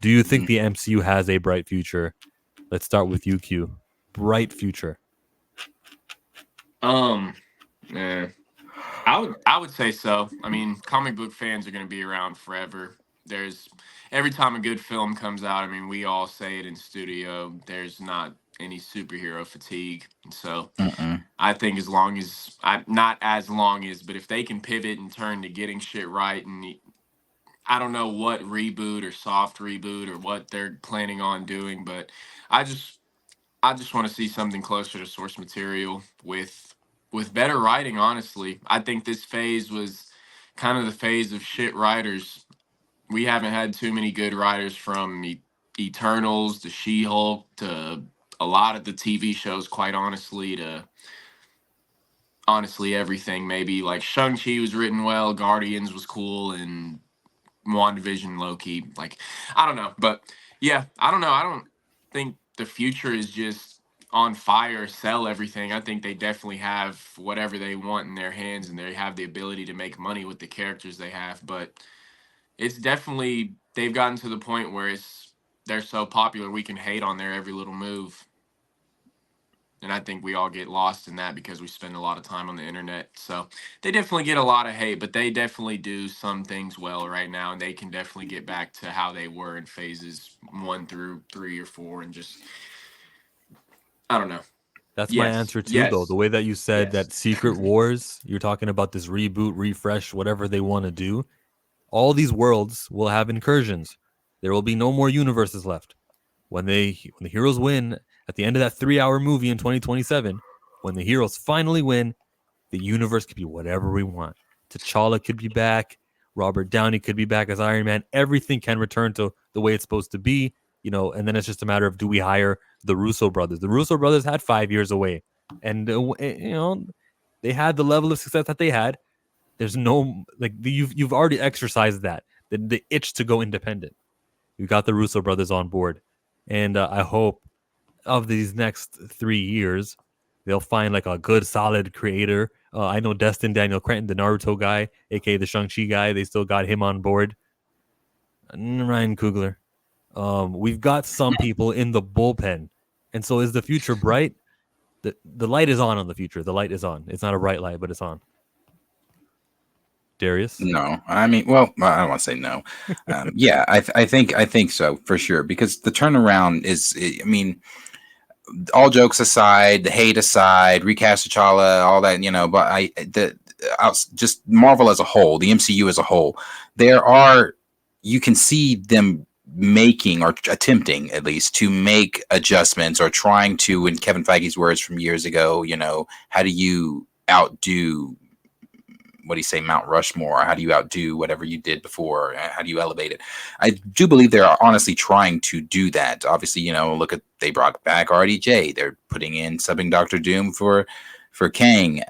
Do you think the MCU has a bright future? Let's start with you, Q. Bright future. Yeah. I would say so. I mean, comic book fans are going to be around forever. There's every time a good film comes out, I mean, we all say it in studio, there's not any superhero fatigue. And so Mm-mm. I think as long as not as long as, but if they can pivot and turn to getting shit right, and I don't know what reboot or soft reboot or what they're planning on doing, but I just I just want to see something closer to source material with better writing. Honestly, I think this phase was kind of the phase of shit writers. We haven't had too many good writers from Eternals to She-Hulk to a lot of the TV shows. Quite honestly, to honestly everything. Maybe like Shang-Chi was written well, Guardians was cool, and WandaVision low key. Like I don't know, but yeah, I don't know. I don't think the future is just on fire, sell everything. I think they definitely have whatever they want in their hands, and they have the ability to make money with the characters they have. But it's definitely they've gotten to the point where they're so popular we can hate on their every little move. And I think we all get lost in that because we spend a lot of time on the internet. So they definitely get a lot of hate, but they definitely do some things well right now, and they can definitely get back to how they were in phases 1 through 3 or 4, and just I don't know. That's my Yes, answer too, though. The yes, way that you said yes. that Secret Wars, you're talking about this reboot, refresh, whatever they want to do. All these worlds will have incursions. There will be no more universes left. When the heroes win at the end of that 3-hour movie in 2027, when the heroes finally win, the universe could be whatever we want. T'Challa could be back. Robert Downey could be back as Iron Man. Everything can return to the way it's supposed to be, and then it's just a matter of do we hire the Russo brothers? The Russo brothers had 5 years away, and they had the level of success that they had. There's no you've already exercised that the itch to go independent. You got the Russo brothers on board, and I hope of these next 3 years they'll find like a good solid creator. I know Destin Daniel Cretton, the Naruto guy, aka the Shang-Chi guy. They still got him on board. And Ryan Coogler. We've got some people in the bullpen, and so is the future bright? The light is on the future. The light is on. It's not a bright light, but it's on. Darius. No, I mean, well, I don't want to say no. Yeah, I think so for sure because the turnaround is. I mean, all jokes aside, the hate aside, recast T'Challa, all that, but just Marvel as a whole, the MCU as a whole, you can see them making or attempting at least to make adjustments or trying to, in Kevin Feige's words from years ago, how do you outdo, what do you say, Mount Rushmore? How do you outdo whatever you did before? How do you elevate it? I do believe they're honestly trying to do that. Obviously, look at, they brought back RDJ. They're putting in subbing Doctor Doom for Kang.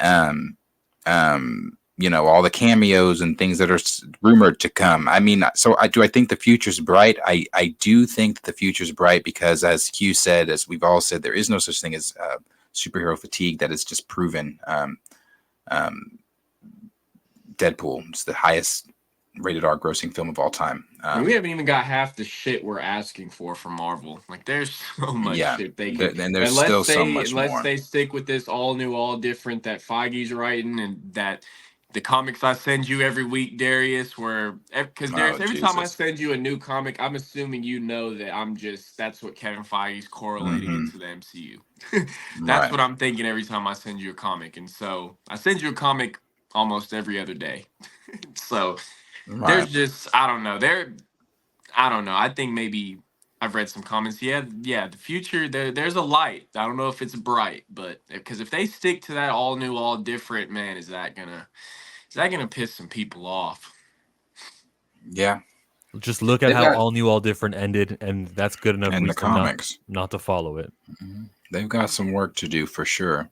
All the cameos and things that are rumored to come. I mean, so I think the future's bright. I do think that the future's bright because, as Q said, as we've all said, there is no such thing as superhero fatigue. That is just proven. Deadpool is the highest rated R grossing film of all time. And we haven't even got half the shit we're asking for from Marvel. Like, there's so much shit they can. And there's still so much more. Unless they stick with this all new, all different that Feige's writing, and that the comics I send you every week, Darius, because Darius, every time I send you a new comic, I'm assuming that that's what Kevin Feige's correlating into the MCU. That's what I'm thinking every time I send you a comic, and so I send you a comic almost every other day. So there's just I don't know. I think maybe I've read some comments. Yeah, the future there's a light. I don't know if it's bright, but because if they stick to that all new, all different, man, is that gonna piss some people off? Yeah. Just look at how all new, all different ended, and that's good enough in the reason comics not to follow it. They've got some work to do for sure.